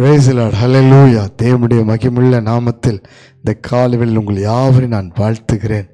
Praise the Lord. Hallelujah. தேவனுடைய மகிமுள்ள நாமத்தில் இந்த காலையில் உங்கள் யாவரையும் நான் வாழ்த்துகிறேன்.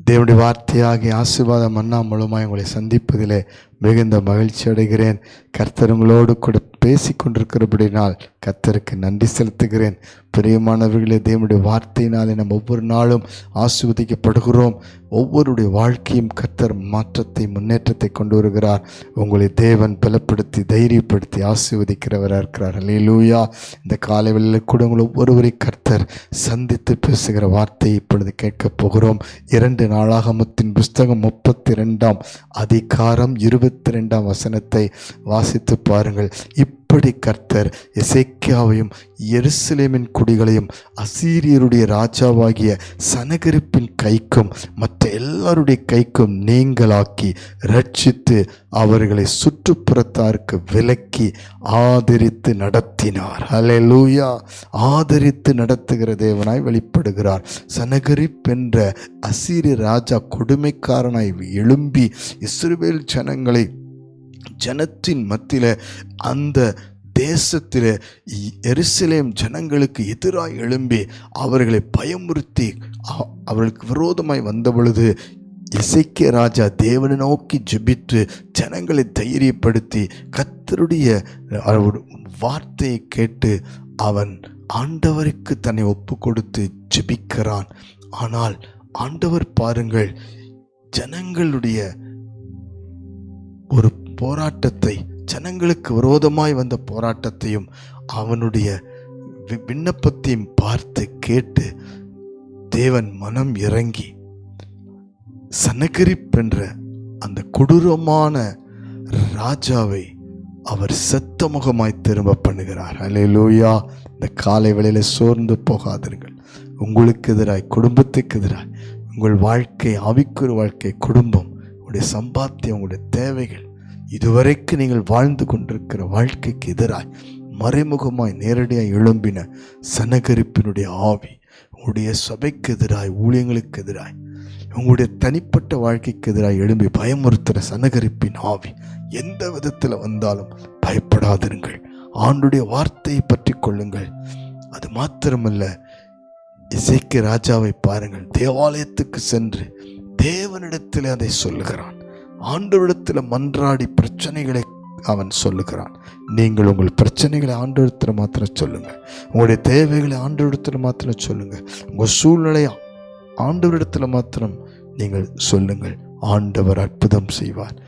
தேவனுடைய வார்த்தையாகிய ஆசீர்வாத மன்னா மூலமாக உங்களை சந்திப்பதிலே மிகுந்த மகிழ்ச்சி அடைகிறேன். கர்த்தர் உங்களோடு கூட பேசி கொண்டிருக்கிறபடினால் கர்த்தருக்கு நன்றி செலுத்துகிறேன். பிரியமானவர்களே, தேவனுடைய வார்த்தையினாலே நம்ம ஒவ்வொரு நாளும் ஆசீர்வதிக்கப்படுகிறோம். ஒவ்வொருடைய வாழ்க்கையும் கர்த்தர் மாற்றத்தை முன்னேற்றத்தை கொண்டு வருகிறார். உங்களை தேவன் பலப்படுத்தி தைரியப்படுத்தி ஆசீர்வதிக்கிறவராக இருக்கிறார். அல்லேலூயா. இந்த காலைவெளியில் கூட உங்கள் ஒவ்வொருவரை கர்த்தர் சந்தித்து பேசுகிற வார்த்தையை இப்பொழுது கேட்கப் போகிறோம். 2 நாளாகமத்தின் புஸ்தகம் 32ஆம் அதிகாரம் 22ஆம் வசனத்தை வாசித்து பாருங்கள். இப்படி கர்த்தர் எசேக்கியாவையும் எருசலேமின் குடிகளையும் அசீரியருடைய ராஜாவாகிய சனகரிப்பின் கைக்கும் மற்ற எல்லாருடைய கைக்கும் நீங்களாக்கி ரட்சித்து அவர்களை சுற்றுப்புறத்தாருக்கு விலக்கி ஆதரித்து நடத்தினார். ஹல்லேலூயா. ஆதரித்து நடத்துகிற தேவனாய் வெளிப்படுகிறார். சனகரிப் என்ற அசீரிய ராஜா கொடுமைக்காரனாய் எழும்பி இஸ்ரவேல் ஜனத்தின் மத்தியில அந்த தேசத்திலே எருசலேம் ஜனங்களுக்கு எதிராக எழும்பி அவர்களை பயமுறுத்தி அவர்களுக்கு விரோதமாய் வந்த பொழுது எசேக்கியா ராஜா தேவனை நோக்கி ஜெபித்து ஜனங்களை தைரியப்படுத்தி கர்த்தருடைய வார்த்தையை கேட்டு அவன் ஆண்டவருக்கு தன்னை ஒப்பு கொடுத்து ஜெபிக்கிறான். ஆனால் ஆண்டவர் பாருங்கள், ஜனங்களுடைய ஒரு போராட்டத்தை, ஜனங்களுக்கு விரோதமாய் வந்த போராட்டத்தையும் அவனுடைய விண்ணப்பத்தையும் பார்த்து கேட்டு தேவன் மனம் இறங்கி சனகரிப் என்ற அந்த கொடூரமான ராஜாவை அவர் செத்தமுகமாய் திரும்ப பண்ணுகிறார். அல்லேலூயா. இந்த காலை வேளையில சோர்ந்து போகாதீர்கள். உங்களுக்கு எதிராய், குடும்பத்துக்கு எதிராய், உங்கள் வாழ்க்கை, ஆவிக்குரிய வாழ்க்கை, குடும்பம், உங்களுடைய சம்பாத்தியம், உங்களுடைய தேவைகள், இதுவரைக்கும் நீங்கள் வாழ்ந்து கொண்டிருக்கிற வாழ்க்கைக்கு எதிராய் மறைமுகமாய் நேரடியாய் எழும்பின சனகரிப்பினுடைய ஆவி உங்களுடைய சபைக்கு எதிராய், ஊழியங்களுக்கு எதிராய், உங்களுடைய தனிப்பட்ட வாழ்க்கைக்கு எதிராய் எழும்பி பயமுறுத்துகிற சனகரிப்பின் ஆவி எந்த விதத்தில் வந்தாலும் பயப்படாதிருங்கள். ஆண்டுடைய வார்த்தையை பற்றி கொள்ளுங்கள். அது மாத்திரமல்ல, எசேக்கியா ராஜாவை பாருங்கள், தேவாலயத்துக்கு சென்று தேவனிடத்தில் அதை சொல்லுகிறான். ஆண்டவரிடத்தில் மன்றாடி பிரச்சனைகளை அவன் சொல்லுகிறான். நீங்கள் உங்கள் பிரச்சனைகளை ஆண்டவரிடத்தில் மாத்திரம் சொல்லுங்கள். உங்களுடைய தேவைகளை ஆண்டவரிடத்தில் மாத்திரம் சொல்லுங்கள். உங்கள் சூழ்நிலையை ஆண்டவரிடத்தில் மாத்திரம் நீங்கள் சொல்லுங்கள். ஆண்டவர் அற்புதம் செய்வார்.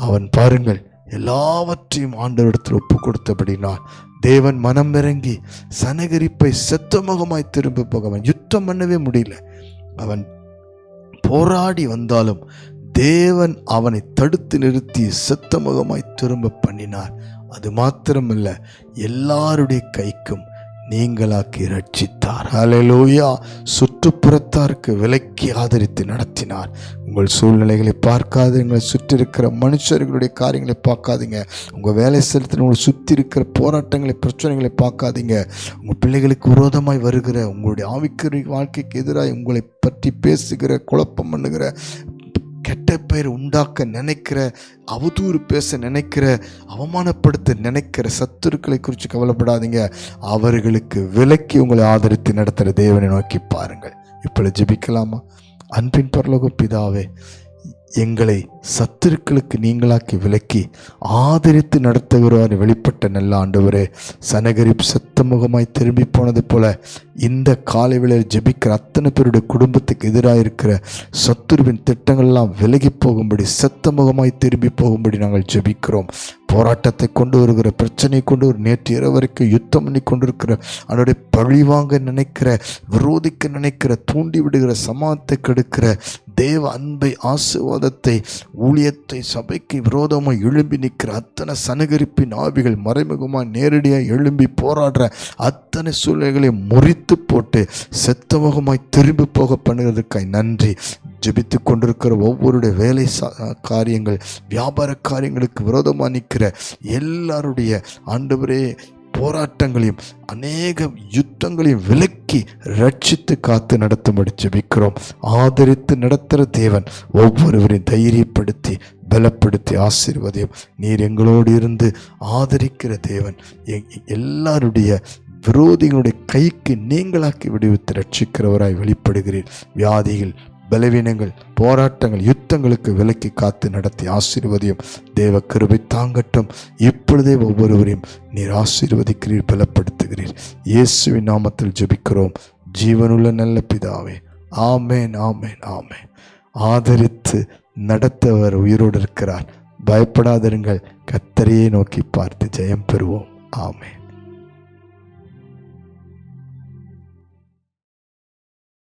அவன் பாருங்கள், எல்லாவற்றையும் ஆண்டவரிடத்தில் ஒப்பு கொடுத்தபடினால் தேவன் மனம் இறங்கி சனகரிப்பை செத்தமுகமாய் திரும்ப போக, அவன் யுத்தம் பண்ணவே முடியல. அவன் போராடி வந்தாலும் தேவன் அவனை தடுத்து நிறுத்தி செத்தமுகமாய் திரும்ப பண்ணினார். அது மாத்திரமல்ல, எல்லாருடைய கைக்கும் நீங்களாக்கி ரட்சித்தார். ஹல்லேலூயா. சுற்றுப்புறத்தாருக்கு விலக்கி ஆதரித்து நடத்தினார். உங்கள் சூழ்நிலைகளை பார்க்காதீங்க, சுற்றி இருக்கிற மனுஷர்களுடைய காரியங்களை பார்க்காதீங்க, உங்கள் வேலை ஸ்தலத்தில் உங்களை சுற்றி இருக்கிற போராட்டங்களை, பிரச்சனைகளை பார்க்காதீங்க. உங்கள் பிள்ளைகளுக்கு விரோதமாய் வருகிற, உங்களுடைய ஆவிக்குரிய வாழ்க்கைக்கு எதிராக உங்களை பற்றி பேசுகிற, குழப்பம் பண்ணுகிற, கெட்ட பெயர் உண்டாக்க நினைக்கிற, அவதூறு பேச நினைக்கிற, அவமானப்படுத்த நினைக்கிற சத்துருக்களை குறித்து கவலைப்படாதீங்க. அவர்களுக்கு விலக்கி உங்களை ஆதரித்து நடத்துகிற தேவனை நோக்கி பாருங்கள். இப்பொழுது ஜெபிக்கலாமா? அன்பின் பரலோக பிதாவே, எங்களை சத்துருக்களுக்கு நீங்களாக்கி விலக்கி ஆதரித்து நடத்துகிறவர் வெளிப்பட்ட நல்ல ஆண்டவரே, சனகரிப் செத்தமுகமாய் திரும்பி போனது போல இந்த காலை வேளையில் ஜெபிக்கிற அத்தனை பேருடைய குடும்பத்துக்கு எதிராக இருக்கிற சத்துருவின் திட்டங்கள்லாம் விலகி போகும்படி, செத்தமுகமாய் திரும்பி போகும்படி நாங்கள் ஜெபிக்கிறோம். போராட்டத்தை கொண்டு வருகிற, பிரச்சனையை கொண்டு ஒரு நேற்று இரவு வரைக்கும் யுத்தம் பண்ணி கொண்டிருக்கிற, அவனுடைய பழிவாங்க நினைக்கிற, விரோதிக்க நினைக்கிற, தூண்டி விடுகிற, சமாதத்தை கெடுக்கிற, தேவ அன்பை, ஆசீர்வாதத்தை, ஊழியத்தை, சபைக்கு விரோதமாக எழும்பி நிற்கிற அத்தனை சனகரிப்பின் ஆவிகள் மறைமுகமாக நேரடியாக எழும்பி போராடுற அத்தனை சூழ்நிலைகளை முறித்து போட்டு செத்தமுகமாய் திரும்பி போக பண்ணுகிறதுக்காய் நன்றி. ஜெபித்து கொண்டிருக்கிற ஒவ்வொருடைய வேலை காரியங்கள், வியாபார காரியங்களுக்கு விரோதமாக நிற்கிற எல்லாருடைய ஆண்டவரே போராட்டங்களையும் அநேக யுத்தங்களையும் விலக்கி ரட்சித்து காத்து நடத்தும்படி ஜெபிக்கிறோம். ஆதரித்து நடத்துகிற தேவன் ஒவ்வொருவரையும் தைரியப்படுத்தி பலப்படுத்தி ஆசீர்வதியும். நீர் எங்களோடு இருந்து ஆதரிக்கிற தேவன், எல்லாருடைய விரோதிகளுடைய கைக்கு நீங்களாக்கி விடுவித்து ரட்சிக்கிறவராய் வெளிப்படுகிறீர். வியாதிகள், பலவீனங்கள், போராட்டங்கள், யுத்தங்களுக்கு விலக்கி காத்து நடத்தி ஆசீர்வதியும். தேவ கிருபை தாங்கட்டும். இப்பொழுதே ஒவ்வொருவரையும் நீர் ஆசீர்வதிக்கிறீர், பலப்படுத்துகிறீர். இயேசுவின் நாமத்தில் ஜெபிக்கிறோம் ஜீவனுள்ள நல்ல பிதாவே. ஆமேன், ஆமேன், ஆமேன். ஆதரித்து நடத்தவர் உயிரோடு இருக்கிறார். பயப்படாதிருங்கள், கர்த்தரையே நோக்கி பார்த்து ஜெயம் பெறுவோம். ஆமேன்.